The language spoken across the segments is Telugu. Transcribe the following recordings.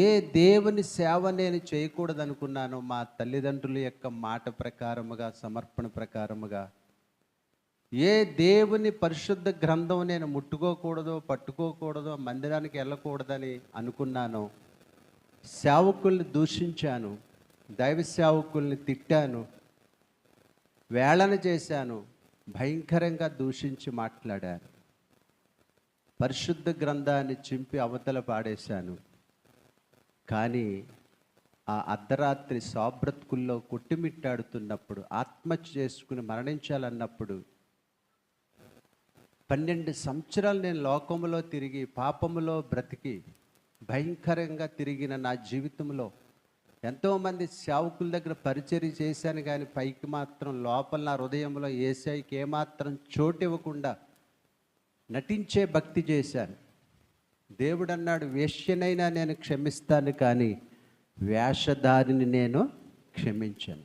ఏ దేవుని సేవ నేను చేయకూడదు అనుకున్నానో మా తల్లిదండ్రుల యొక్క మాట ప్రకారముగా, సమర్పణ ప్రకారముగా, ఏ దేవుని పరిశుద్ధ గ్రంథం నేను ముట్టుకోకూడదో, పట్టుకోకూడదో, మందిరానికి వెళ్ళకూడదని అనుకున్నానో, సేవకుల్ని దూషించాను, దైవ సేవకుల్ని తిట్టాను, వేళన చేశాను, భయంకరంగా దూషించి మాట్లాడాను. పరిశుద్ధ గ్రంథాన్ని చింపి అవతల పాడేశాను. కానీ ఆ అర్ధరాత్రి సాబ్రతుకుల్లో కొట్టుమిట్టాడుతున్నప్పుడు, ఆత్మహత్య చేసుకుని మరణించాలన్నప్పుడు 12 సంవత్సరాలు నేను లోకములో తిరిగి, పాపములో బ్రతికి, భయంకరంగా తిరిగిన నా జీవితంలో ఎంతోమంది సేవకుల దగ్గర పరిచర్య చేశాను. కానీ పైకి మాత్రం లోపల నా హృదయంలో యేసయ్యకి ఏమాత్రం చోటు ఇవ్వకుండా నటించే భక్తి చేశాను. దేవుడు అన్నాడు, వేశ్యనైనా నేను క్షమిస్తాను, కానీ వేషధారిని నేను క్షమించాను.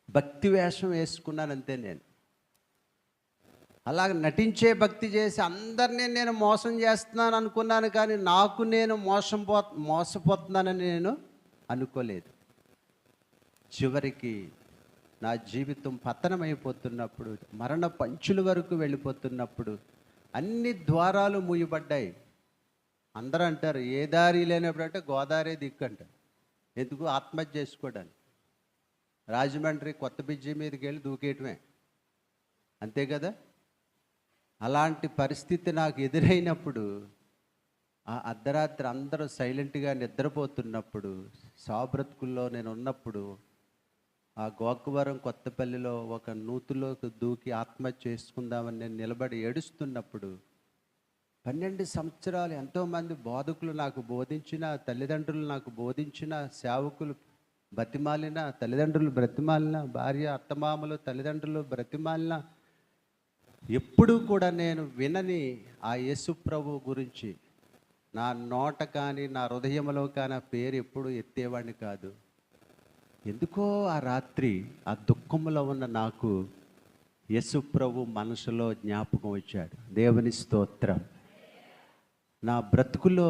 భక్తి వేషం వేసుకున్నాను అంతే. నేను అలాగ నటించే భక్తి చేసి అందరినీ నేను మోసం చేస్తున్నాను అనుకున్నాను, కానీ నాకు నేను మోసపోతున్నానని నేను అనుకోలేదు. చివరికి నా జీవితం పతనమైపోతున్నప్పుడు, మరణ పంచుల వరకు వెళ్ళిపోతున్నప్పుడు అన్ని ద్వారాలు మూయబడ్డాయి. అందరూ అంటారు, ఏ దారి లేనప్పుడు అంటే గోదావరి దిక్కు అంటారు. ఎందుకు? ఆత్మహత్య చేసుకోవడానికి. రాజమండ్రి కొత్త బ్రిడ్జి మీదకి వెళ్ళి దూకేయటమే, అంతే కదా. అలాంటి పరిస్థితి నాకు ఎదురైనప్పుడు, ఆ అర్ధరాత్రి అందరూ సైలెంట్గా నిద్రపోతున్నప్పుడు, సాబ్రతుకుల్లో నేను ఉన్నప్పుడు, ఆ గోకవరం కొత్తపల్లిలో ఒక నూతులోకి దూకి ఆత్మహత్య చేసుకుందామని నేను నిలబడి ఏడుస్తున్నప్పుడు, 12 సంవత్సరాలు ఎంతోమంది బోధకులు నాకు బోధించిన, తల్లిదండ్రులు నాకు బోధించిన, సేవకులు బ్రతిమాలిన, తల్లిదండ్రులు బ్రతిమాలిన, భార్య అత్తమామలు తల్లిదండ్రులు బ్రతిమాలిన, ఎప్పుడూ కూడా నేను వినని ఆ యేసు ప్రభు గురించి నా నోట కానీ నా హృదయంలో కానీ ఆ పేరు ఎప్పుడు ఎత్తేవాడిని కాదు. ఎందుకో ఆ రాత్రి ఆ దుఃఖంలో ఉన్న నాకు యేసు ప్రభు మనసులో జ్ఞాపకం వచ్చాడు. దేవుని స్తోత్రం. నా బ్రతుకులో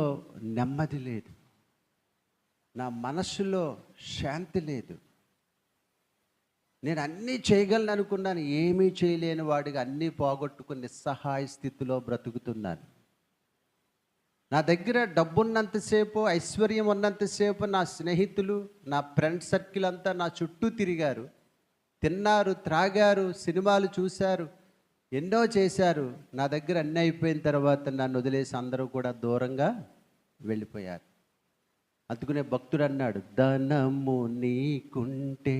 నెమ్మది లేదు, నా మనస్సులో శాంతి లేదు. నేను అన్నీ చేయగలను అనుకున్నాను, ఏమీ చేయలేని వాడిగా అన్నీ పోగొట్టుకుని నిస్సహాయ స్థితిలో బ్రతుకుతున్నాను. నా దగ్గర డబ్బు ఉన్నంతసేపు, ఐశ్వర్యం ఉన్నంతసేపు నా స్నేహితులు, నా ఫ్రెండ్ సర్కిల్ అంతా నా చుట్టూ తిరిగారు, తిన్నారు, త్రాగారు, సినిమాలు చూశారు, ఎన్నో చేశారు. నా దగ్గర అన్నీ అయిపోయిన తర్వాత నన్ను వదిలేసి అందరూ కూడా దూరంగా వెళ్ళిపోయారు. అందుకునే భక్తుడు అన్నాడు, ధనము నీకుంటే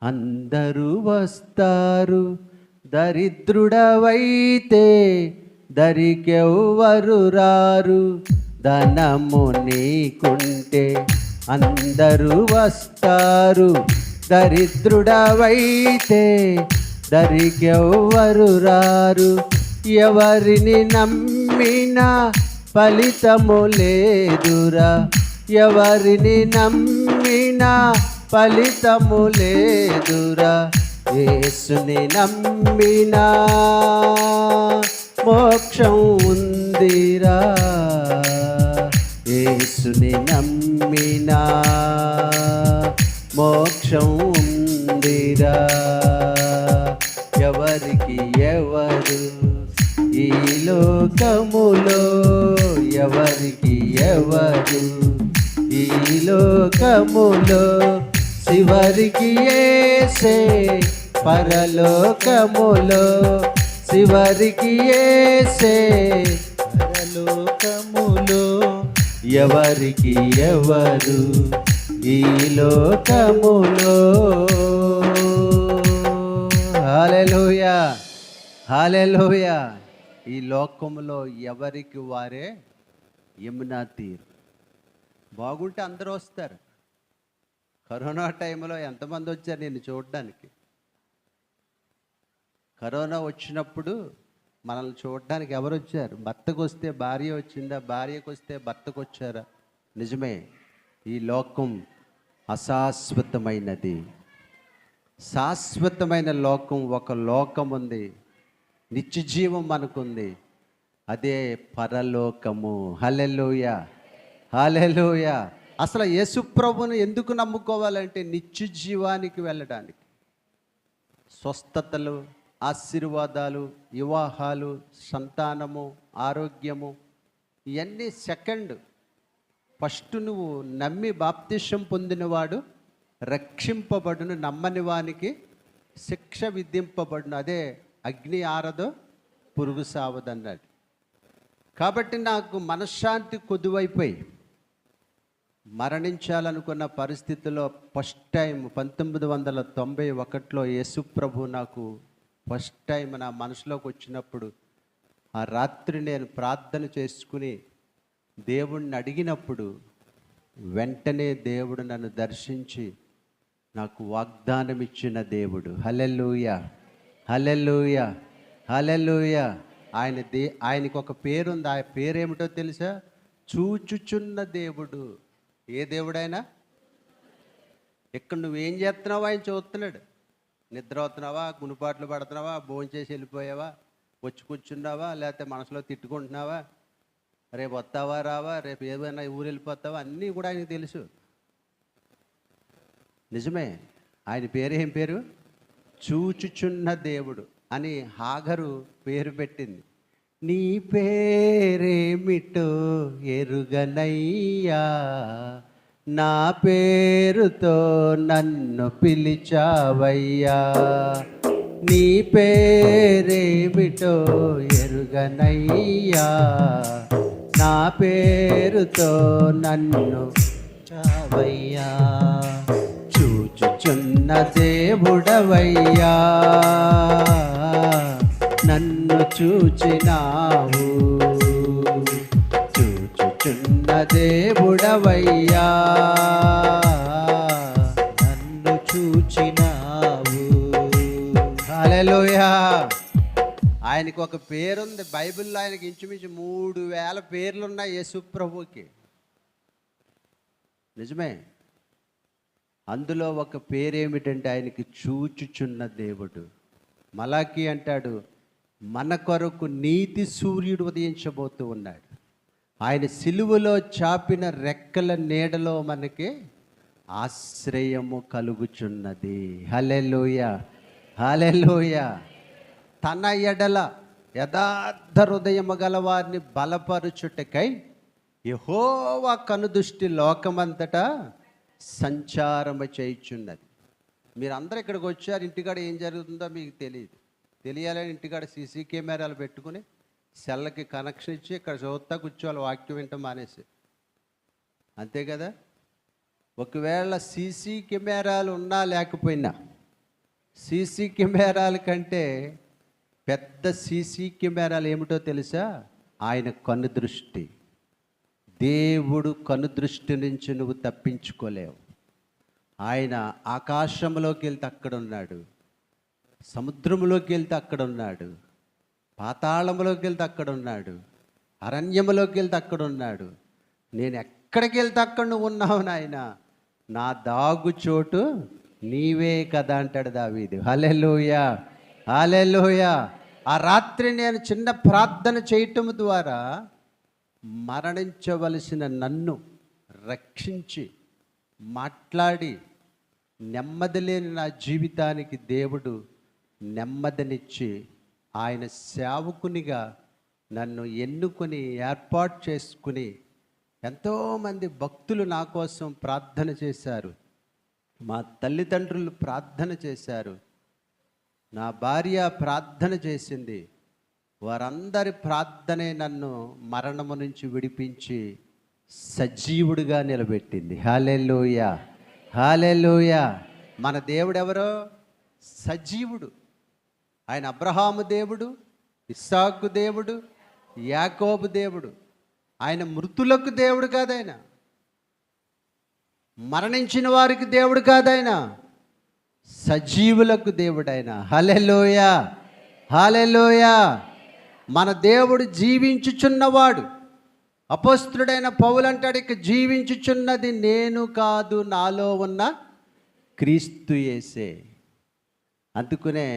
అందరూ వస్తారు, దరిద్రుడవైతే దరికెవ్వరు రారు. ధనము నీకుంటే అందరూ వస్తారు, దరిద్రుడవైతే దరికెవ్వరు రారు. ఎవరిని నమ్మినా ఫలితము లేదురా, ఎవరిని నమ్మినా ఫలితము లేదురా. యేసుని నమ్మినా మోక్షం ఉందిరా, యేసుని నమ్మినా మోక్షం ఉందిరా. ఎవరికి ఎవరు ఈ లోకములో, ఎవరికి ఎవరు ఈ లోకములో, చివరికి యేసే పరలోకములో, చివరికి యేసే పరలోకములో. ఎవరికి ఎవరు ఈ లోకములో. హల్లెలూయా, హల్లెలూయా. ఈ లోకములో ఎవరికి వారే యమునా తీరు. బాగుంటే అందరూ వస్తారు. కరోనా టైంలో ఎంతమంది వచ్చారు నిన్ను చూడడానికి? కరోనా వచ్చినప్పుడు మనల్ని చూడడానికి ఎవరు వచ్చారు? భర్తకు వస్తే భార్య వచ్చిందా? భార్యకు వస్తే భర్తకు వచ్చారా? నిజమే, ఈ లోకం అశాశ్వతమైనది. శాశ్వతమైన లోకం, ఒక లోకం ఉంది, నిత్య జీవం మనకుంది, అదే పరలోకము. హల్లెలూయా, హల్లెలూయా. అసలు యేసు ప్రభువుని ఎందుకు నమ్ముకోవాలంటే నిత్య జీవానికి వెళ్ళడానికి. స్వస్థతలు, ఆశీర్వాదాలు, వివాహాలు, సంతానము, ఆరోగ్యము ఇవన్నీ సెకండ్. ఫస్ట్ నువ్వు నమ్మి బాప్తిసం పొందినవాడు రక్షింపబడును, నమ్మని వానికి శిక్ష విధింపబడును. అదే అగ్ని ఆరదో పురుగు సావదన్నాడు. కాబట్టి నాకు మనశ్శాంతి కొద్దువైపోయి మరణించాలనుకున్న పరిస్థితిలో ఫస్ట్ టైం 1991లో యేసు ప్రభు నాకు ఫస్ట్ టైం నా మనసులోకి వచ్చినప్పుడు, ఆ రాత్రి నేను ప్రార్థన చేసుకుని దేవుణ్ణి అడిగినప్పుడు వెంటనే దేవుడు నన్ను దర్శించి నాకు వాగ్దానం ఇచ్చిన దేవుడు. హల్లెలూయా, హల్లెలూయా, హల్లెలూయా. ఆయనకి ఒక పేరు ఉంది. ఆ పేరేమిటో తెలుసా? చూచుచున్న దేవుడు. ఏ దేవుడైనా ఇక్కడ నువ్వేం చేస్తున్నావో ఆయన చూస్తున్నాడు. నిద్ర అవుతున్నావా, గుణపాట్లు పడుతున్నావా, భోజనం చేసి వెళ్ళిపోయావా, వచ్చి కూర్చున్నావా, లేకపోతే మనసులో తిట్టుకుంటున్నావా, రేపు వస్తావా రావా, రేపు ఏమైనా ఊరు వెళ్ళిపోతావా, అన్నీ కూడా ఆయనకు తెలుసు. నిజమే. ఆయన పేరు ఏం పేరు? చూచుచున్న దేవుడు అని హాగరు పేరు పెట్టింది. నీ పేరేమిటో ఎరుగనయ్యా, నా పేరుతో నన్ను పిలిచావయ్యా. నీ పేరేమిటో ఎరుగనయ్యా, నా పేరుతో నన్ను చావయ్యా. చూచుచున్న దేవుడవయ్యా, నన్ను చూచినావు. చూచుచున్న దేవుడవయ్యా, నన్ను చూచినావు. హల్లెలూయా. ఆయనకు ఒక పేరుంది బైబిల్లో. ఆయనకి ఇంచుమించు 3000 పేర్లున్నాయి యేసు ప్రభువుకి. నిజమే. అందులో ఒక పేరేమిటంటే ఆయనకి చూచుచున్న దేవుడు. మలాకి అంటాడు, మన కొరకు నీతి సూర్యుడు ఉదయించబోతూ ఉన్నాడు. ఆయన సిలువలో చాపిన రెక్కల నీడలో మనకి ఆశ్రయము కలుగుచున్నది. హల్లెలూయా, హల్లెలూయా. తన ఎడల యథార్థ హృదయము గలవారిని బలపరుచుటకై యెహోవా కనుదృష్టి లోకమంతటా సంచారము చేయుచున్నది. మీరందరూ ఇక్కడికి వచ్చారు, ఇంటికాడ ఏం జరుగుతుందో మీకు తెలియాలని ఇంటికాడ సీసీ కెమెరాలు పెట్టుకుని సెల్లకి కనెక్షన్ ఇచ్చి ఇక్కడ చూస్తా కూర్చోవాలి, వాక్యం వింటాం మానేసి. అంతే కదా. ఒకవేళ సీసీ కెమెరాలు ఉన్నా లేకపోయినా, సీసీ కెమెరాల కంటే పెద్ద సీసీ కెమెరాలు ఏమిటో తెలుసా? ఆయన కనుదృష్టి. దేవుడు కనుదృష్టి నుంచి నువ్వు తప్పించుకోలేవు. ఆయన ఆకాశంలోకి వెళ్తే అక్కడ ఉన్నాడు, సముద్రంలోకి వెళ్తే అక్కడ ఉన్నాడు, పాతాళంలోకి వెళ్తే అక్కడ ఉన్నాడు, అరణ్యంలోకి వెళ్తే అక్కడ ఉన్నాడు. నేను ఎక్కడికి వెళ్తే అక్కడ నువ్వు ఉన్నావు నాయన, నా దాగు చోటు నీవే కదా అంటాడు దావీదు. హల్లెలూయా, హల్లెలూయా. ఆ రాత్రి నేను చిన్న ప్రార్థన చేయటం ద్వారా మరణించవలసిన నన్ను రక్షించి మాట్లాడి నెమ్మది లేని నా జీవితానికి దేవుడు నెమ్మదినిచ్చి ఆయన సేవకునిగా నన్ను ఎన్నుకొని ఏర్పాటు చేసుకుని ఎంతోమంది భక్తులు నా కోసం ప్రార్థన చేశారు. మా తల్లిదండ్రులు ప్రార్థన చేశారు, నా భార్య ప్రార్థన చేసింది. వారందరి ప్రార్థనే నన్ను మరణము నుంచి విడిపించి సజీవుడిగా నిలబెట్టింది. హల్లెలూయా, హల్లెలూయా. మన దేవుడు ఎవరో? సజీవుడు. ఆయన అబ్రహాము దేవుడు, ఇస్సాకు దేవుడు, యాకోబు దేవుడు. ఆయన మృతులకు దేవుడు కాదాయన, మరణించిన వారికి దేవుడు కాదాయన, సజీవులకు దేవుడు ఆయన. హల్లెలూయా, హల్లెలూయా. మన దేవుడు జీవించుచున్నవాడు. అపొస్తలుడైన పౌలు అంటాడు, ఇక జీవించుచున్నది నేను కాదు, నాలో ఉన్న క్రీస్తు యేసే. అందుకనే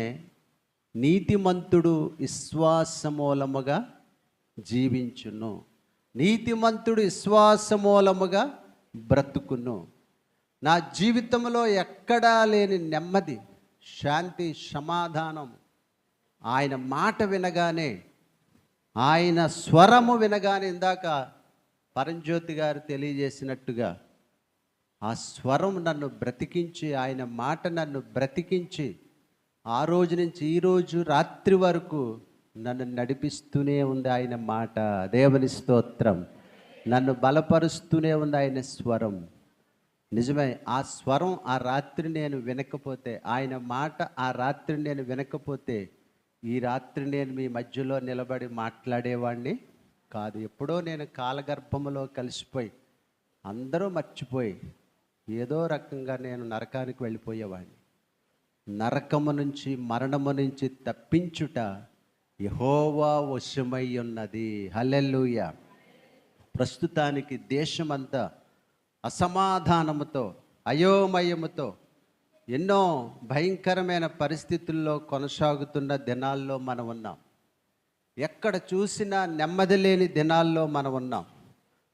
నీతిమంతుడు విశ్వాస మూలముగా జీవించును. నీతిమంతుడు విశ్వాస మూలముగా బ్రతుకును. నా జీవితంలో ఎక్కడా లేని నెమ్మది, శాంతి, సమాధానం ఆయన మాట వినగానే, ఆయన స్వరము వినగానే, ఇందాక పరంజ్యోతి గారు తెలియజేసినట్టుగా ఆ స్వరం నన్ను బ్రతికించి, ఆయన మాట నన్ను బ్రతికించి, ఆ రోజు నుంచి ఈరోజు రాత్రి వరకు నన్ను నడిపిస్తూనే ఉంది ఆయన మాట. దేవుని స్తోత్రం. నన్ను బలపరుస్తూనే ఉంది ఆయన స్వరం. నిజమే, ఆ స్వరం ఆ రాత్రి నేను వినకపోతే, ఆయన మాట ఆ రాత్రి నేను వినకపోతే, ఈ రాత్రి నేను మీ మధ్యలో నిలబడి మాట్లాడేవాడిని కాదు. ఎప్పుడో నేను కాలగర్భములో కలిసిపోయి అందరూ మర్చిపోయి ఏదో రకంగా నేను నరకానికి వెళ్ళిపోయేవాడిని. నరకము నుంచి, మరణము నుంచి తప్పించుట యెహోవా వశమై ఉన్నది. హల్లెలూయా. ప్రస్తుతానికి దేశమంతా అసమాధానముతో, అయోమయముతో, ఎన్నో భయంకరమైన పరిస్థితుల్లో కొనసాగుతున్న దినాల్లో మనం ఉన్నాం. ఎక్కడ చూసినా నెమ్మది లేని దినాల్లో మనం ఉన్నాం.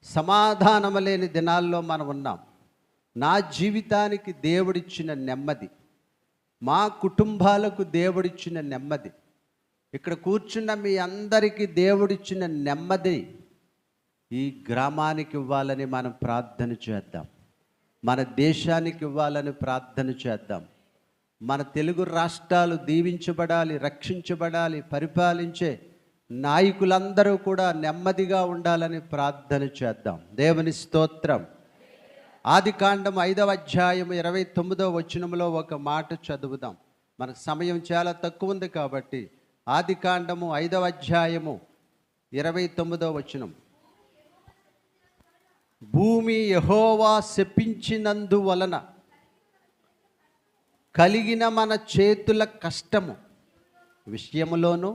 సమాధానము లేని దినాల్లో మనం ఉన్నాం. నా జీవితానికి దేవుడిచ్చిన నెమ్మది, మా కుటుంబాలకు దేవుడిచ్చిన నెమ్మది, ఇక్కడ కూర్చున్న మీ అందరికీ దేవుడిచ్చిన నెమ్మది ఈ గ్రామానికి ఇవ్వాలని మనం ప్రార్థన చేద్దాం. మన దేశానికి ఇవ్వాలని ప్రార్థన చేద్దాం. మన తెలుగు రాష్ట్రాలు దీవించబడాలి, రక్షించబడాలి. పరిపాలించే నాయకులందరూ కూడా నెమ్మదిగా ఉండాలని ప్రార్థన చేద్దాం. దేవుని స్తోత్రం. ఆదికాండం 5వ అధ్యాయం 29వ వచనంలో ఒక మాట చదువుదాం. మనకు సమయం చాలా తక్కువ ఉంది కాబట్టి ఆదికాండము 5వ అధ్యాయము 29వ వచనం. భూమి యెహోవా శపించినందువలన కలిగిన మన చేతుల కష్టము విషయములోను,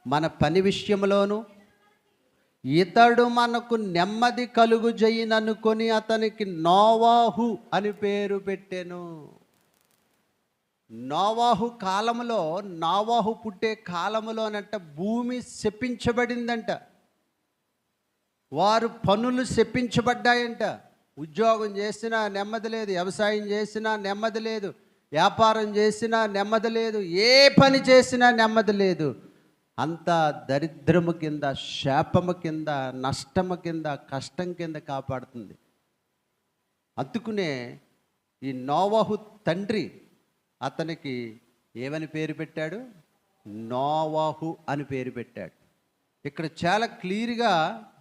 మన పని విషయములోను ఇతడు మనకు నెమ్మది కలుగు చేయననుకొని అతనికి నోవాహు అని పేరు పెట్టెను. నోవాహు కాలంలో, నోవాహు పుట్టే కాలంలోనంట భూమి శపించబడిందంట. వారు పనులు శపించబడ్డాయంట. ఉద్యోగం చేసినా నెమ్మది లేదు, వ్యవసాయం చేసినా నెమ్మది లేదు, వ్యాపారం చేసినా నెమ్మది లేదు, ఏ పని చేసినా నెమ్మది లేదు. అంతా దరిద్రము కింద, శాపము కింద, నష్టము కింద, కష్టం కింద కాపాడుతుంది. అందుకునే ఈ నోవాహు తండ్రి అతనికి ఏమని పేరు పెట్టాడు? నోవాహు అని పేరు పెట్టాడు. ఇక్కడ చాలా క్లియర్గా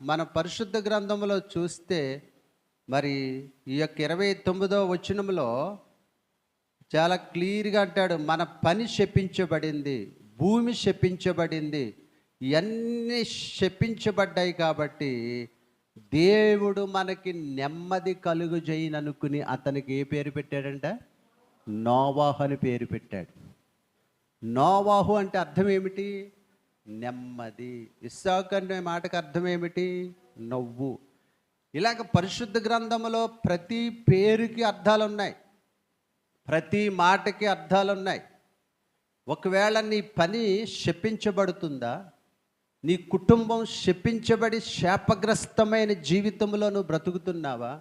మన పరిశుద్ధ గ్రంథంలో చూస్తే, మరి ఈ యొక్క 29వ వచనంలో చాలా క్లియర్గా అంటాడు, మన పని శపించబడింది, భూమి శపించబడింది, ఇవన్నీ శపించబడ్డాయి కాబట్టి దేవుడు మనకి నెమ్మది కలుగు చేయననుకుని అతనికి ఏ పేరు పెట్టాడంట? నోవాహు అని పేరు పెట్టాడు. నోవాహు అంటే అర్థం ఏమిటి? నెమ్మది. ఇస్సాకు అనే మాటకు అర్థం ఏమిటి? నవ్వు. ఇలాగ పరిశుద్ధ గ్రంథంలో ప్రతి పేరుకి అర్థాలు ఉన్నాయి, ప్రతి మాటకి అర్థాలు ఉన్నాయి. ఒకవేళ నీ పని శపించబడుతుందా, నీ కుటుంబం శపించబడి శాపగ్రస్తమైన జీవితంలో నువ్వు బ్రతుకుతున్నావా?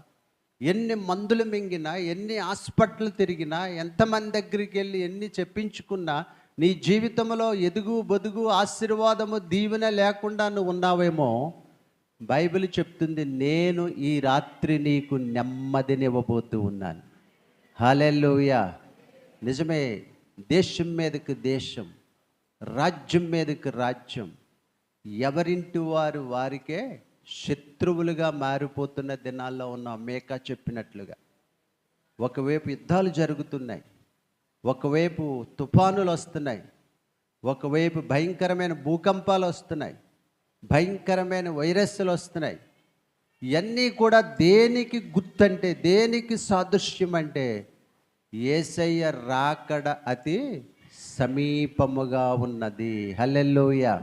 ఎన్ని మందులు మింగినా, ఎన్ని హాస్పిటల్ తిరిగినా, ఎంతమంది దగ్గరికి వెళ్ళి ఎన్ని చెప్పించుకున్నా నీ జీవితంలో ఎదుగు బొదుగు ఆశీర్వాదము దీవెన లేకుండా నువ్వు ఉన్నావేమో, బైబిల్ చెప్తుంది, నేను ఈ రాత్రి నీకు నెమ్మదినివ్వబోతూ ఉన్నాను. హల్లెలూయా. నిజమే, దేశం మీదకి దేశం, రాజ్యం మీదకి రాజ్యం, ఎవరింటి వారు వారికే శత్రువులుగా మారిపోతున్న దినాల్లో ఉన్నాం. మేకా చెప్పినట్లుగా ఒకవైపు యుద్ధాలు జరుగుతున్నాయి, ఒకవైపు తుఫానులు వస్తున్నాయి, ఒకవైపు భయంకరమైన భూకంపాలు వస్తున్నాయి, భయంకరమైన వైరస్లు వస్తున్నాయి. ఇవన్నీ కూడా దేనికి గుర్తంటే, దేనికి సాదృశ్యం అంటే, యేసయ్య రాకడ అతి సమీపముగా ఉన్నది. హల్లెలూయా.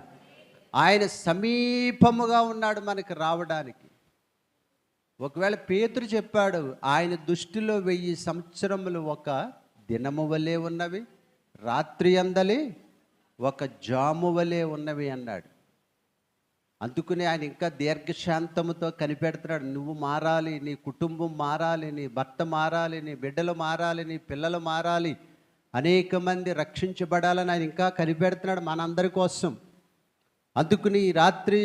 ఆయన సమీపముగా ఉన్నాడు మనకి రావడానికి. ఒకవేళ పేతురు చెప్పాడు, ఆయన దృష్టిలో 1000 సంవత్సరములు ఒక దినము వలె ఉన్నవి, రాత్రి అందలి ఒక జాము వలె ఉన్నవి అన్నాడు. అందుకని ఆయన ఇంకా దీర్ఘశాంతముతో కనిపెడుతున్నాడు. నువ్వు మారాలి, నీ కుటుంబం మారాలి, నీ భర్త మారాలి, నీ బిడ్డలు మారాలి, నీ పిల్లలు మారాలి, అనేక మంది రక్షించబడాలని ఆయన ఇంకా కనిపెడుతున్నాడు మనందరి కోసం. అందుకని ఈ రాత్రి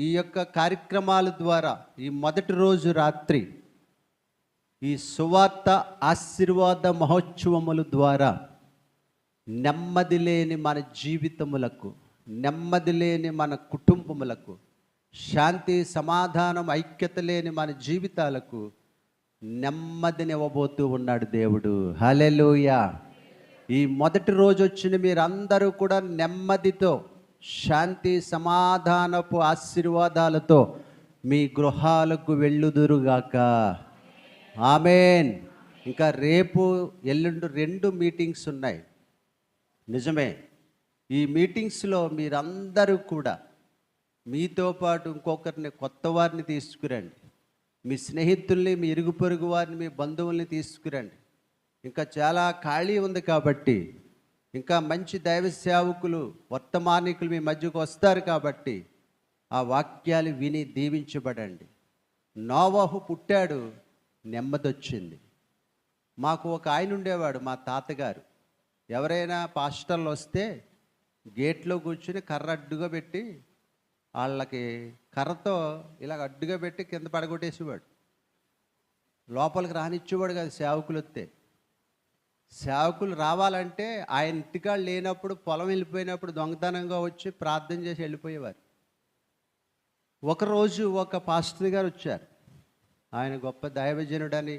ఈ యొక్క కార్యక్రమాల ద్వారా, ఈ మొదటి రోజు రాత్రి ఈ సువార్త ఆశీర్వాద మహోత్సవముల ద్వారా నెమ్మది లేని మన జీవితములకు, నెమ్మది లేని మన కుటుంబములకు, శాంతి సమాధానం ఐక్యత లేని మన జీవితాలకు నెమ్మదినివ్వబోతూ ఉన్నాడు దేవుడు. హల్లెలూయా. ఈ మొదటి రోజు వచ్చిన మీరందరూ కూడా నెమ్మదితో, శాంతి సమాధానపు ఆశీర్వాదాలతో మీ గృహాలకు వెళ్ళుదురుగాక. ఆమేన్. ఇంకా రేపు ఎల్లుండి 2 మీటింగ్స్ ఉన్నాయి. నిజమే, ఈ మీటింగ్స్లో మీరందరూ కూడా మీతో పాటు ఇంకొకరిని, కొత్త వారిని తీసుకురండి. మీ స్నేహితుల్ని, మీ ఇరుగు పొరుగు వారిని, మీ బంధువుల్ని తీసుకురండి. ఇంకా చాలా ఖాళీ ఉంది కాబట్టి, ఇంకా మంచి దైవ సేవకులు, వర్తమానికులు మీ మధ్యకు వస్తారు కాబట్టి ఆ వాక్యాలు విని దీవించబడండి. నోవహు పుట్టాడు, నెమ్మది వచ్చింది. మాకు ఒక ఆయన ఉండేవాడు, మా తాతగారు. ఎవరైనా పాస్టర్లు వస్తే గేట్లో కూర్చుని కర్ర అడ్డుగా పెట్టి, వాళ్ళకి కర్రతో ఇలా అడ్డుగా పెట్టి కింద పడగొట్టేసేవాడు. లోపలికి రానిచ్చేవాడు కాదు సేవకులు వస్తే. సేవకులు రావాలంటే ఆయన ఇంటికాళ్ళు లేనప్పుడు, పొలం వెళ్ళిపోయినప్పుడు దొంగతనంగా వచ్చి ప్రార్థన చేసి వెళ్ళిపోయేవారు. ఒకరోజు ఒక పాస్టర్ గారు వచ్చారు. ఆయన గొప్ప దైవజనుడని,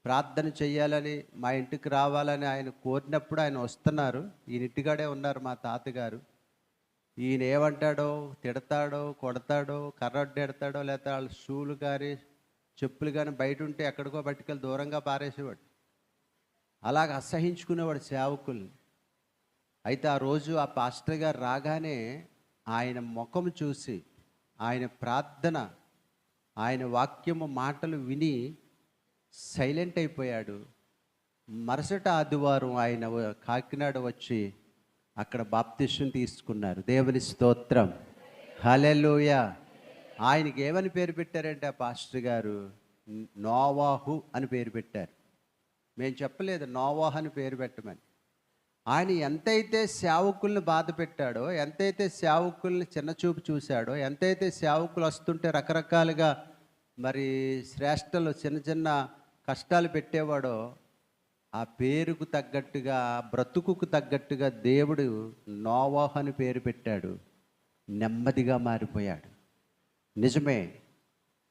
ప్రార్థన చెయ్యాలని, మా ఇంటికి రావాలని ఆయన కోరినప్పుడు ఆయన వస్తున్నారు. ఈయన ఇంటికాడే ఉన్నారు మా తాతగారు. ఈయన ఏమంటాడో, తిడతాడో, కొడతాడో, కర్రడ్డెడతాడో, లేకపోతే వాళ్ళ షూలు కానీ చెప్పులు కానీ బయట ఉంటే ఎక్కడికో పట్టుకెళ్ళి దూరంగా పారేసేవాడు. అలాగ అసహించుకునేవాడు సేవకుల్ని. అయితే ఆ రోజు ఆ పాస్టర్ గారు రాగానే ఆయన ముఖం చూసి, ఆయన ప్రార్థన, ఆయన వాక్యము మాటలు విని సైలెంట్ అయిపోయాడు. మరుసటి ఆదివారం ఆయన కాకినాడ వచ్చి అక్కడ బాప్తిసం తీసుకున్నారు. దేవుని స్తోత్రం. హల్లెలూయా. ఆయనకి ఏమని పేరు పెట్టారంటే ఆ పాస్టర్ గారు, నోవాహు అని పేరు పెట్టారు. మేము చెప్పలేదు నోవాహు అని పేరు పెట్టమని. ఆయన ఎంతైతే సేవకుల్ని బాధ పెట్టాడో, ఎంతైతే సేవకుల్ని చిన్నచూపు చూశాడో, ఎంతైతే సేవకులు వస్తుంటే రకరకాలుగా మరి శ్రేష్టలు చిన్న చిన్న కష్టాలు పెట్టేవాడో, ఆ పేరుకు తగ్గట్టుగా, బ్రతుకుకు తగ్గట్టుగా దేవుడు నోవాహు అని పేరు పెట్టాడు. నెమ్మదిగా మారిపోయాడు. నిజమే,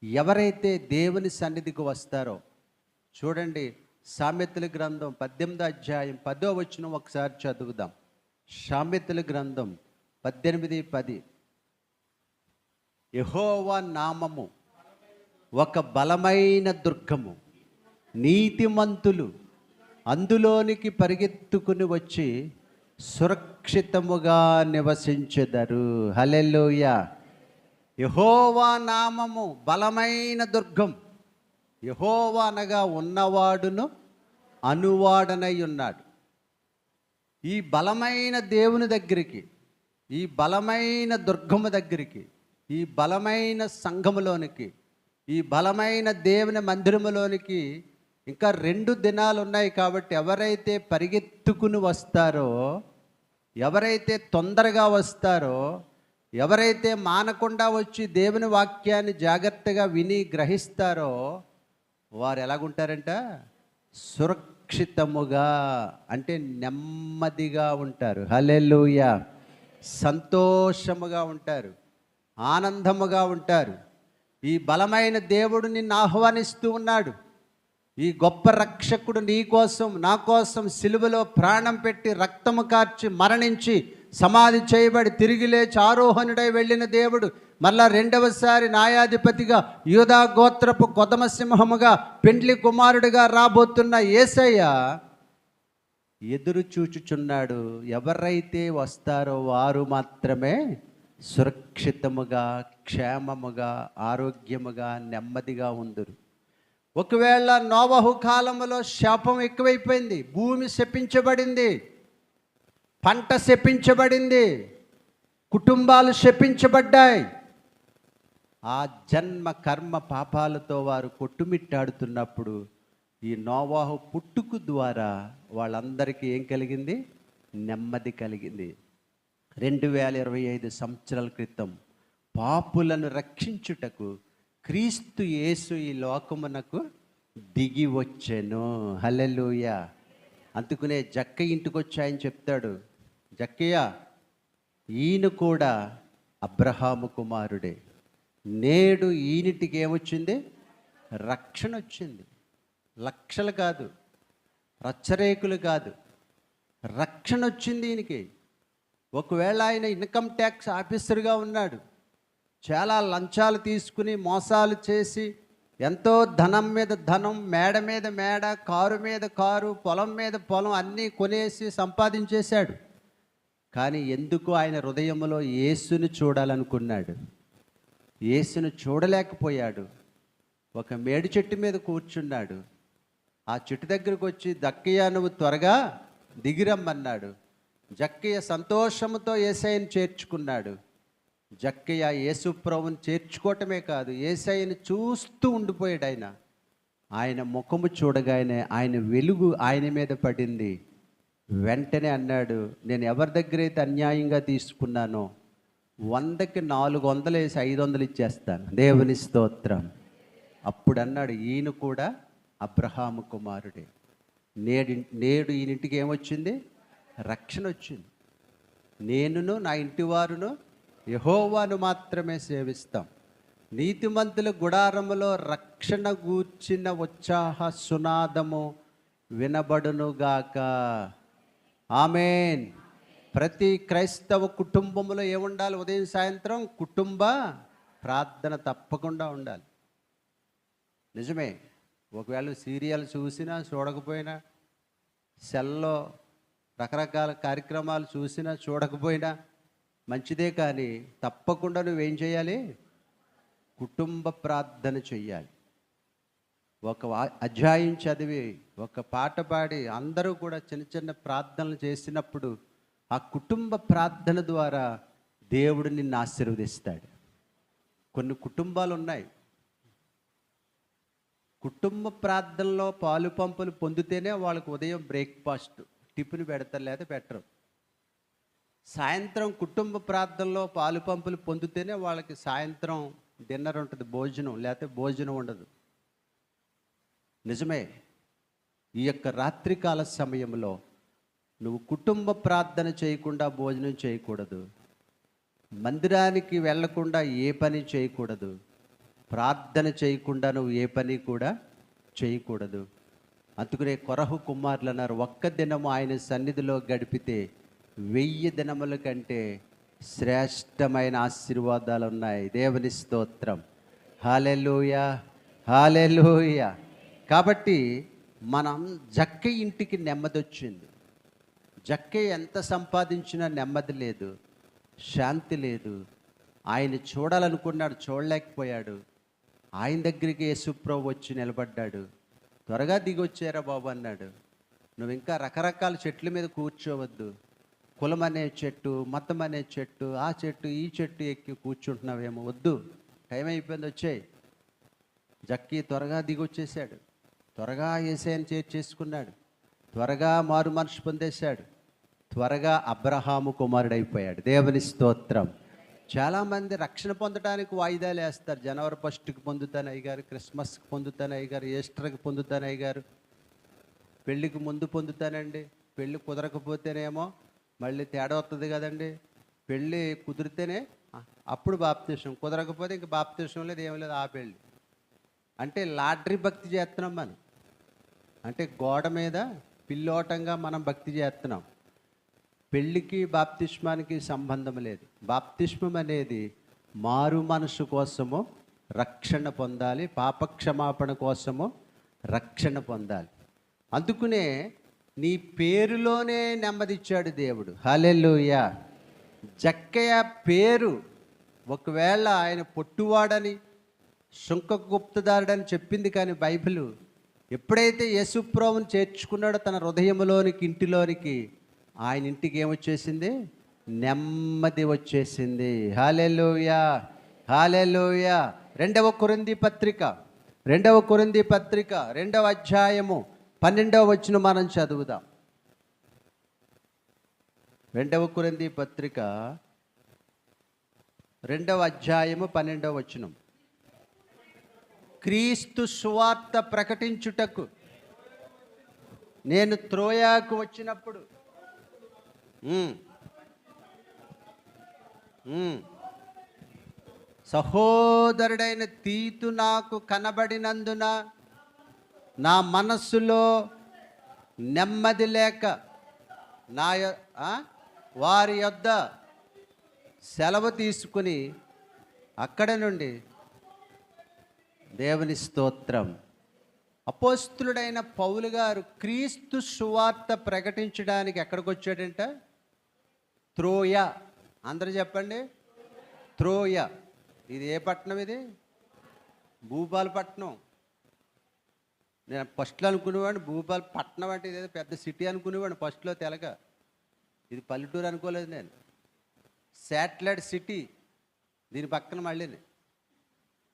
ఎవరైతే దేవుని సన్నిధికి వస్తారో, చూడండి సామెతల గ్రంథం 18వ అధ్యాయం 10వ వచనం ఒకసారి చదువుదాం. సామెతల గ్రంథం 18:10. యెహోవా నామము ఒక బలమైన దుర్గము, నీతిమంతులు అందులోనికి పరిగెత్తుకుని వచ్చి సురక్షితముగా నివసించెదరు. హల్లెలూయా. యెహోవా నామము బలమైన దుర్గం. యెహోవా అనగా ఉన్నవాడును అనువాడనై ఉన్నాడు. ఈ బలమైన దేవుని దగ్గరికి, ఈ బలమైన దుర్గము దగ్గరికి, ఈ బలమైన సంఘములోనికి, ఈ బలమైన దేవుని మందిరములోనికి ఇంకా 2 దినాలు ఉన్నాయి. కాబట్టి ఎవరైతే పరిగెత్తుకుని వస్తారో, ఎవరైతే తొందరగా వస్తారో, ఎవరైతే మానకుండా వచ్చి దేవుని వాక్యాన్ని జాగ్రత్తగా విని గ్రహిస్తారో, వారు ఎలాగుంటారంట? సురక్షితముగా, అంటే నెమ్మదిగా ఉంటారు. హల్లెలూయా. సంతోషముగా ఉంటారు, ఆనందముగా ఉంటారు. ఈ బలమైన దేవుడు నిన్ను ఆహ్వానిస్తూ ఉన్నాడు. ఈ గొప్ప రక్షకుడు నీ కోసం, నా కోసం సిలువలో ప్రాణం పెట్టి, రక్తము కార్చి, మరణించి, సమాధి చేయబడి, తిరిగి లేచి ఆరోహణుడై వెళ్ళిన దేవుడు మళ్ళా 2వసారి న్యాయాధిపతిగా, యూదా గోత్రపు కొదమ సింహముగా, పెండ్లి కుమారుడిగా రాబోతున్న యేసయ్య ఎదురు చూచుచున్నాడు. ఎవరైతే వస్తారో వారు మాత్రమే సురక్షితముగా, క్షేమముగా, ఆరోగ్యముగా, నెమ్మదిగా ఉందురు. ఒకవేళ నోవహు కాలంలో శాపం ఎక్కువైపోయింది, భూమి శపించబడింది, పంట శపించబడింది, కుటుంబాలు శపించబడ్డాయి. ఆ జన్మ కర్మ పాపాలతో వారు కొట్టుమిట్టాడుతున్నప్పుడు ఈ నోవాహు పుట్టుకు ద్వారా వాళ్ళందరికీ ఏం కలిగింది? నెమ్మది కలిగింది. 2025 సంవత్సరాల క్రితం పాపులను రక్షించుటకు క్రీస్తు యేసు ఈ లోకమునకు దిగి వచ్చెను. హల్లెలూయా. అందుకునే జక్కయ్య ఇంటికి వచ్చి ఆయన చెప్తాడు, జక్కయ్య ఈయన కూడా అబ్రహాము కుమారుడే, నేడు ఈయనటికి ఏమొచ్చింది? రక్షణ వచ్చింది. లక్షలు కాదు, రచ్చరేకులు కాదు, రక్షణ వచ్చింది ఈయనకి. ఒకవేళ ఆయన ఇన్కమ్ ట్యాక్స్ ఆఫీసర్గా ఉన్నాడు, చాలా లంచాలు తీసుకుని మోసాలు చేసి ఎంతో ధనం మీద ధనం, మేడ మీద మేడ, కారు మీద కారు, పొలం మీద పొలం అన్నీ కొనేసి సంపాదించేశాడు. కానీ ఎందుకు ఆయన హృదయంలో యేసుని చూడాలనుకున్నాడు? యేసును చూడలేకపోయాడు. ఒక మేడి చెట్టు మీద కూర్చున్నాడు. ఆ చెట్టు దగ్గరకు వచ్చి, జక్కయ్య నువ్వు త్వరగా దిగిరమ్మన్నాడు. జక్కయ్య సంతోషంతో యేసయ్యను చేర్చుకున్నాడు. జక్కయ్య యేసుప్రభుని చేర్చుకోవటమే కాదు, యేసయ్యను చూస్తూ ఉండిపోయాడు. ఆయన ముఖము చూడగానే ఆయన వెలుగు ఆయన మీద పడింది. వెంటనే అన్నాడు, నేను ఎవరి దగ్గర అయితే అన్యాయంగా తీసుకున్నానో 100కి 400 వేసి 500 ఇచ్చేస్తాను. దేవుని స్తోత్రం. అప్పుడు అన్నాడు, ఈయన కూడా అబ్రహాము కుమారుడే, నేడు ఈయనింటికి ఏమొచ్చింది? రక్షణ వచ్చింది. నేనును నా ఇంటి వారును యెహోవాను మాత్రమే సేవిస్తాం. నీతిమంతుల గుడారములో రక్షణ గూర్చిన ఉత్సాహ సునాదము వినబడునుగాక. ఆమేన్. ప్రతి క్రైస్తవ కుటుంబంలో ఏముండాలి? ఉదయం సాయంత్రం కుటుంబ ప్రార్థన తప్పకుండా ఉండాలి. నిజమే, ఒకవేళ సీరియల్ చూసినా చూడకపోయినా, సెల్లో రకరకాల కార్యక్రమాలు చూసినా చూడకపోయినా మంచిదే, కానీ తప్పకుండా నువ్వేం చేయాలి? కుటుంబ ప్రార్థన చెయ్యాలి. ఒక అధ్యాయం చదివి, ఒక పాట పాడి అందరూ కూడా చిన్న చిన్న ప్రార్థనలు చేసినప్పుడు ఆ కుటుంబ ప్రార్థన ద్వారా దేవుడు నిన్ను ఆశీర్వదిస్తాడు. కొన్ని కుటుంబాలు ఉన్నాయి, కుటుంబ ప్రార్థనలో పాలు పంపులు పొందితేనే వాళ్ళకు ఉదయం బ్రేక్ఫాస్ట్ టిఫిన్ పెడతారు, లేదా పెట్టరు. సాయంత్రం కుటుంబ ప్రార్థనలో పాలు పంపులు పొందితేనే వాళ్ళకి సాయంత్రం డిన్నర్ ఉంటుంది, భోజనం, లేకపోతే భోజనం ఉండదు. నిజమే. ఈ యొక్క రాత్రికాల సమయంలో నువ్వు కుటుంబ ప్రార్థన చేయకుండా భోజనం చేయకూడదు. మందిరానికి వెళ్ళకుండా ఏ పని చేయకూడదు. ప్రార్థన చేయకుండా నువ్వు ఏ పని కూడా చేయకూడదు. అందుకనే కొరహు కుమారులు అన్నారు, ఒక్క దినము ఆయన సన్నిధిలో గడిపితే 1000 దినముల కంటే శ్రేష్టమైన ఆశీర్వాదాలు ఉన్నాయి. దేవుని స్తోత్రం. హల్లెలూయా, హల్లెలూయా. కాబట్టి మనం జక్కయ్య ఇంటికి నెమ్మది వచ్చింది. జక్కయ్య ఎంత సంపాదించినా నెమ్మది లేదు, శాంతి లేదు. ఆయన చూడాలనుకున్నాడు, చూడలేకపోయాడు. ఆయన దగ్గరికి యేసుప్రభు వచ్చి నిలబడ్డాడు. త్వరగా దిగొచ్చారా బాబు అన్నాడు. నువ్వు ఇంకా రకరకాల చెట్ల మీద కూర్చోవద్దు. కులం అనే చెట్టు, మతం అనే చెట్టు, ఆ చెట్టు ఈ చెట్టు ఎక్కి కూర్చుంటున్నావేమో, వద్దు, టైం అయిపోయింది, వచ్చాయి. జక్కయ్య త్వరగా దిగొచ్చేసాడు. త్వరగా యేసయ్యను చేర్చేసుకున్నాడు. త్వరగా మారు మనసు పొందేశాడు. త్వరగా అబ్రహాము కుమారుడైపోయాడు. దేవుని స్తోత్రం. చాలామంది రక్షణ పొందడానికి వాయిదాలు వేస్తారు. జనవరి 1కి పొందుతాను అయ్యగారు, క్రిస్మస్కి పొందుతాను అయ్యగారు, ఈస్టర్కి పొందుతాను అయ్యగారు, పెళ్ళికి ముందు పొందుతానండి, పెళ్ళి కుదరకపోతేనేమో మళ్ళీ తేడా వస్తుంది కదండి, పెళ్ళి కుదిరితేనే అప్పుడు బాప్తీసం, కుదరకపోతే ఇంక బాప్తీసం లేదు, ఏం లేదు, ఆ పెళ్ళి. అంటే లాటరీ భక్తి చేస్తున్నాం మనం. అంటే గోడ మీద పిల్లోటంగా మనం భక్తి చేస్తున్నాం. పెళ్ళికి బాప్తిష్మానికి సంబంధం లేదు. బాప్తిష్మం అనేది మారు మనసు కోసము రక్షణ పొందాలి, పాపక్షమాపణ కోసము రక్షణ పొందాలి. అందుకునే నీ పేరులోనే నెమ్మదిచ్చాడు దేవుడు. హల్లెలూయా. జక్కయ్య పేరు ఒకవేళ ఆయన పొట్టువాడని, శుంక గుప్తదారుడని చెప్పింది, కానీ బైబిల్ ఎప్పుడైతే యేసుప్రభువుని చేర్చుకున్నాడో తన హృదయంలోనికి, ఇంటిలోనికి, ఆయన ఇంటికి ఏమొచ్చేసింది? నెమ్మది వచ్చేసింది. హల్లెలూయా, హల్లెలూయా. రెండవ కొరింథీ పత్రిక 2వ అధ్యాయము 12వ వచనం మనం చదువుదాం. 2వ కొరింథీ పత్రిక 2వ అధ్యాయము 12వ వచనం. క్రీస్తు సువార్త ప్రకటించుటకు నేను త్రోయాకు వచ్చినప్పుడు సహోదరుడైన తీతు నాకు కనబడినందున నా మనస్సులో నెమ్మది లేక వారి యొద్ద సెలవు తీసుకుని అక్కడ నుండి దేవుని స్తోత్రం. అపోస్తులుడైన పౌలు గారు క్రీస్తు సువార్త ప్రకటించడానికి ఎక్కడికి వచ్చాడంట? త్రోయ. అందరూ చెప్పండి, త్రోయ. ఇది ఏ పట్టణం? ఇది భూపాలపట్నం. నేను ఫస్ట్లో అనుకునేవాడిని భూపాలపట్నం అంటే ఇదేదో పెద్ద సిటీ అనుకునేవాడిని ఫస్ట్లో తెలక. ఇది పల్లెటూరు అనుకోలేదు నేను. శాటిలైట్ సిటీ దీని పక్కన మళ్ళీ.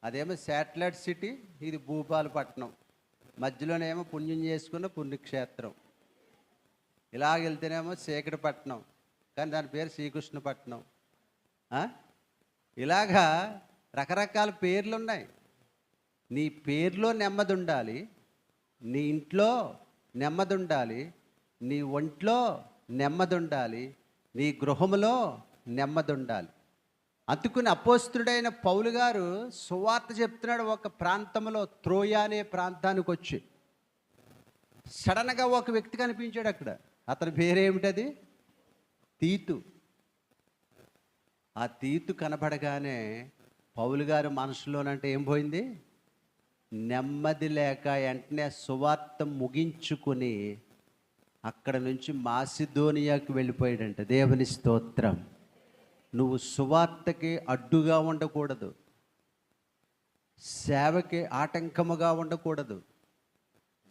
అదేమో శాటిలైట్ సిటీ, ఇది భూపాలపట్నం. మధ్యలోనేమో పుణ్యం చేసుకున్న పుణ్యక్షేత్రం. ఇలాగ వెళ్తేనేమో చీకటిపట్నం, కానీ దాని పేరు శ్రీకృష్ణపట్నం. ఇలాగా రకరకాల పేర్లు ఉన్నాయి. నీ పేరులో నెమ్మది ఉండాలి, నీ ఇంట్లో నెమ్మది ఉండాలి, నీ ఒంట్లో నెమ్మది ఉండాలి, నీ గృహంలో నెమ్మది ఉండాలి. అందుకుని అపోస్తుడైన పౌలు గారు సువార్త చెప్తున్నాడు. ఒక ప్రాంతంలో త్రోయ అనే ప్రాంతానికి వచ్చి సడన్గా ఒక వ్యక్తి కనిపించాడు అక్కడ. అతని పేరేమిటది? తీతు. ఆ తీతు కనబడగానే పౌలు గారు మనసులోనంటే ఏం పోయింది? నెమ్మది లేక వెంటనే సువార్త ముగించుకుని అక్కడ నుంచి మాసిదోనియాకు వెళ్ళిపోయాడంట. దేవుని స్తోత్రం. నువ్వు సువార్తకి అడ్డుగా ఉండకూడదు, సేవకి ఆటంకముగా ఉండకూడదు,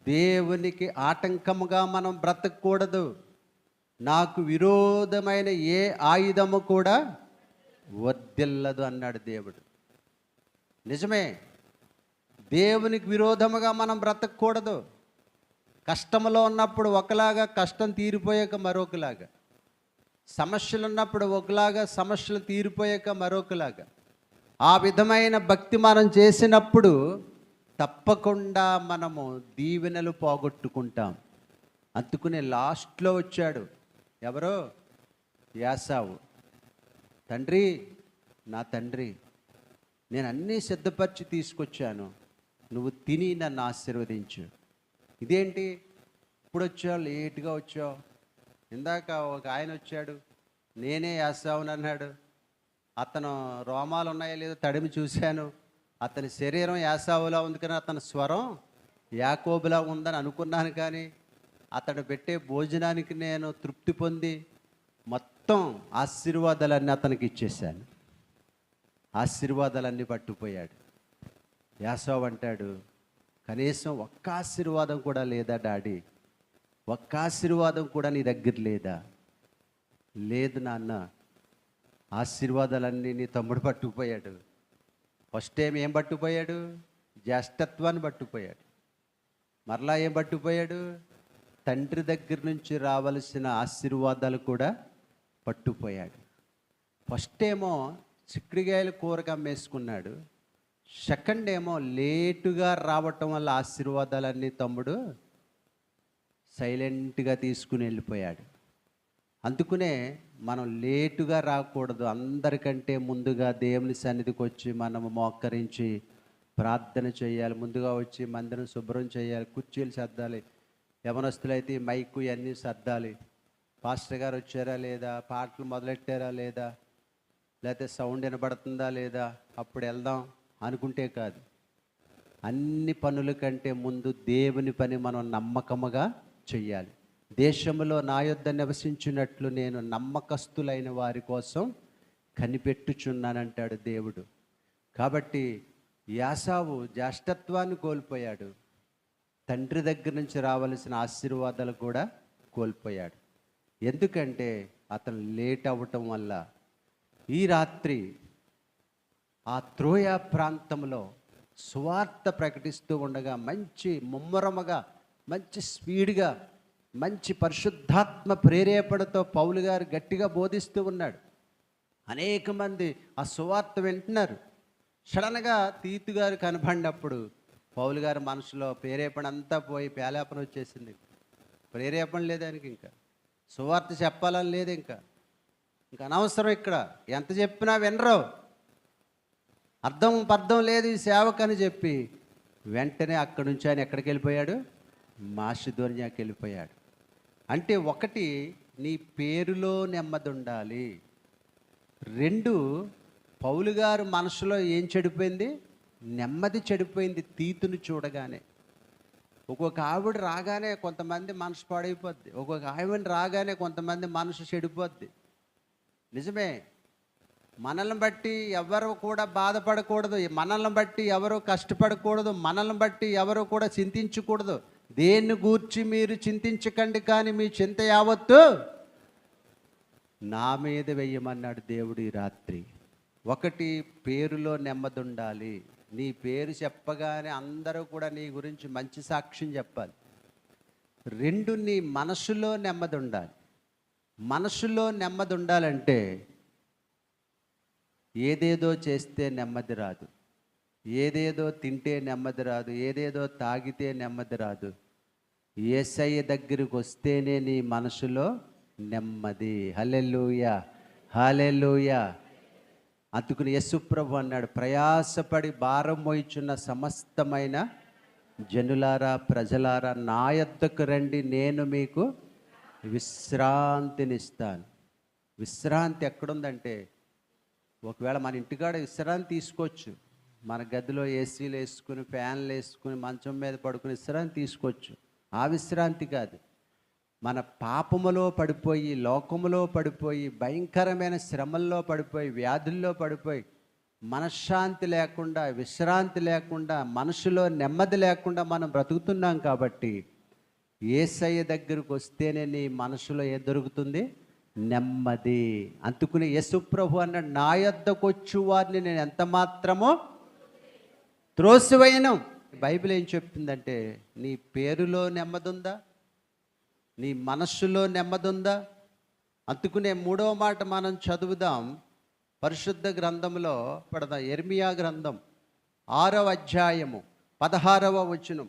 దేవునికి ఆటంకముగా మనం బ్రతకూడదు. నాకు విరోధమైన ఏ ఆయుధము కూడా వర్ధిల్లదు అన్నాడు దేవుడు. నిజమే, దేవునికి విరోధముగా మనం బ్రతకూడదు. కష్టంలో ఉన్నప్పుడు ఒకలాగా, కష్టం తీరిపోయాక మరొకలాగా, సమస్యలు ఉన్నప్పుడు ఒకలాగా, సమస్యలు తీరిపోయాక మరొకలాగా. ఆ విధమైన భక్తి మనం చేసినప్పుడు తప్పకుండా మనము దీవెనలు పోగొట్టుకుంటాం. అందుకునే లాస్ట్లో వచ్చాడు ఎవరో? యాసావు. తండ్రి, నా తండ్రి, నేను అన్నీ సిద్ధపరిచి తీసుకొచ్చాను, నువ్వు తిని నన్ను ఆశీర్వదించు. ఇదేంటి ఇప్పుడు వచ్చావు, లేటుగా వచ్చావు? ఇందాక ఒక ఆయన వచ్చాడు, నేనే యాసావుని అన్నాడు. అతను రోమాలు ఉన్నాయో లేదో తడిమి చూశాను, అతని శరీరం యాసావులా ఉంది, కానీ అతని స్వరం యాకోబులా ఉందని అనుకున్నాను. కానీ అతడు పెట్టే భోజనానికి నేను తృప్తి పొంది మొత్తం ఆశీర్వాదాలన్నీ అతనికి ఇచ్చేశాను. ఆశీర్వాదాలన్నీ పట్టుకుపోయాడు. యాసావు అంటాడు, కనీసం ఒక్క ఆశీర్వాదం కూడా లేదా డాడీ? ఒక్క ఆశీర్వాదం కూడా నీ దగ్గర లేదా? లేదు నాన్న, ఆశీర్వాదాలన్నీ నీ తమ్ముడు పట్టుకుపోయాడు. ఫస్ట్ టైం ఏం పట్టుకుపోయాడు? జ్యేష్ఠత్వాన్ని పట్టుకుపోయాడు. మరలా ఏం పట్టుకుపోయాడు? తండ్రి దగ్గర నుంచి రావలసిన ఆశీర్వాదాలు కూడా పట్టుకుపోయాడు. ఫస్ట్ ఏమో చిక్కుడుగాయలు కూరగా అమ్మేసుకున్నాడు. సెకండ్ ఏమో లేటుగా రావటం వల్ల ఆశీర్వాదాలన్నీ తమ్ముడు సైలెంట్గా తీసుకుని వెళ్ళిపోయాడు. అందుకునే మనం లేటుగా రాకూడదు. అందరికంటే ముందుగా దేవుని సన్నిధికి వచ్చి మనము మోకరించి ప్రార్థన చేయాలి. ముందుగా వచ్చి మందిరం శుభ్రం చేయాలి, కుర్చీలు సర్దాలి. యవనస్తులైతే మైకు ఇవన్నీ సర్దాలి. పాస్టర్ గారు వచ్చారా లేదా, పాటలు మొదలెట్టారా లేదా, లేకపోతే సౌండ్ వినబడుతుందా లేదా, అప్పుడు వెళ్దాం అనుకుంటే కాదు. అన్ని పనుల కంటే ముందు దేవుని పని మనం నమ్మకముగా చెయ్యాలి. దేశంలో నా యొద్ద నివసించినట్లు నేను నమ్మకస్తులైన వారి కోసం కనిపెట్టుచున్నానంటాడు దేవుడు. కాబట్టి యాసావు జ్యేష్ఠత్వాన్ని కోల్పోయాడు, తండ్రి దగ్గర నుంచి రావలసిన ఆశీర్వాదాలు కూడా కోల్పోయాడు. ఎందుకంటే అతను లేట్ అవ్వటం వల్ల. ఈ రాత్రి ఆ త్రోయ ప్రాంతంలో సువార్త ప్రకటిస్తూ ఉండగా మంచి ముమ్మరముగా, మంచి స్పీడ్గా, మంచి పరిశుద్ధాత్మ ప్రేరేపణతో పౌలు గారు గట్టిగా బోధిస్తూ ఉన్నాడు. అనేక మంది ఆ సువార్త వింటున్నారు. సడన్గా తీతు గారు కనబడినప్పుడు పౌలు గారి మనసులో ప్రేరేపణ అంతా పోయి పేలాపన వచ్చేసింది. ప్రేరేపణ లేదు ఆయనకి, ఇంకా సువార్త చెప్పాలని లేదు, ఇంకా అనవసరం, ఇక్కడ ఎంత చెప్పినా వినరు, అర్థం లేదు ఈ సేవకని చెప్పి వెంటనే అక్కడి నుంచి ఆయన ఎక్కడికి వెళ్ళిపోయాడు? మాసిదోనియాకి వెళ్ళిపోయాడు. అంటే ఒకటి, నీ పేరులో నెమ్మది ఉండాలి. 2, పౌలు గారు మనసులో ఏం చెడిపోయింది? నెమ్మది చెడిపోయింది తీతుని చూడగానే. ఒక్కొక్క ఆవిడ రాగానే కొంతమంది మనసు పాడైపోద్ది, ఒక్కొక్క ఆవిడని రాగానే కొంతమంది మనసు చెడిపోద్ది. నిజమే, మనల్ని బట్టి ఎవరు కూడా బాధపడకూడదు, మనల్ని బట్టి ఎవరు కష్టపడకూడదు, మనల్ని బట్టి ఎవరు కూడా చింతించకూడదు. దేన్ని గూర్చి మీరు చింతించకండి, కానీ మీ చింత యావత్తు నా మీద వెయ్యమన్నాడు దేవుడు ఈ రాత్రి. ఒకటి, పేరులో నెమ్మది ఉండాలి. నీ పేరు చెప్పగానే అందరూ కూడా నీ గురించి మంచి సాక్ష్యం చెప్పాలి. 2, నీ మనసులో నెమ్మది ఉండాలి. మనసులో నెమ్మది ఉండాలంటే ఏదేదో చేస్తే నెమ్మది రాదు, ఏదేదో తింటే నెమ్మది రాదు, ఏదేదో తాగితే నెమ్మది రాదు. యేసయ్య దగ్గరికి వస్తేనే నీ మనసులో నెమ్మది. హల్లెలూయా, హల్లెలూయా. అందుకుని యేసు ప్రభు అన్నాడు, ప్రయాసపడి భారం మోయిచున్న సమస్తమైన జనులారా, ప్రజలారా, నా యొద్దకు రండి, నేను మీకు విశ్రాంతినిస్తాను. విశ్రాంతి ఎక్కడుందంటే, ఒకవేళ మన ఇంటికాడ విశ్రాంతి తీసుకోవచ్చు, మన గదిలో ఏసీలు వేసుకుని, ఫ్యాన్లు వేసుకుని, మంచం మీద పడుకుని విశ్రాంతి తీసుకోవచ్చు. ఆ విశ్రాంతి కాదు. మన పాపములో పడిపోయి, లోకములో పడిపోయి, భయంకరమైన శ్రమల్లో పడిపోయి, వ్యాధుల్లో పడిపోయి, మనశ్శాంతి లేకుండా, విశ్రాంతి లేకుండా, మనసులో నెమ్మది లేకుండా మనం బ్రతుకుతున్నాం. కాబట్టి యేసయ్య దగ్గరకు వస్తేనే నీ మనసులో ఏం దొరుకుతుంది? నెమ్మది. అందుకుని యేసు ప్రభు అన్నాడు, నా యొద్దకు వచ్చు వారిని నేను ఎంత మాత్రమో త్రోసివేయను. బైబిల్ ఏం చెప్తుందంటే, నీ పేరులో నెమ్మది ఉందా? నీ మనస్సులో నెమ్మది ఉందా? అందుకునే 3వ మాట మనం చదువుదాం. పరిశుద్ధ గ్రంథంలో పడదాం. యెర్మీయా గ్రంథం 6వ అధ్యాయము 16వ వచనం.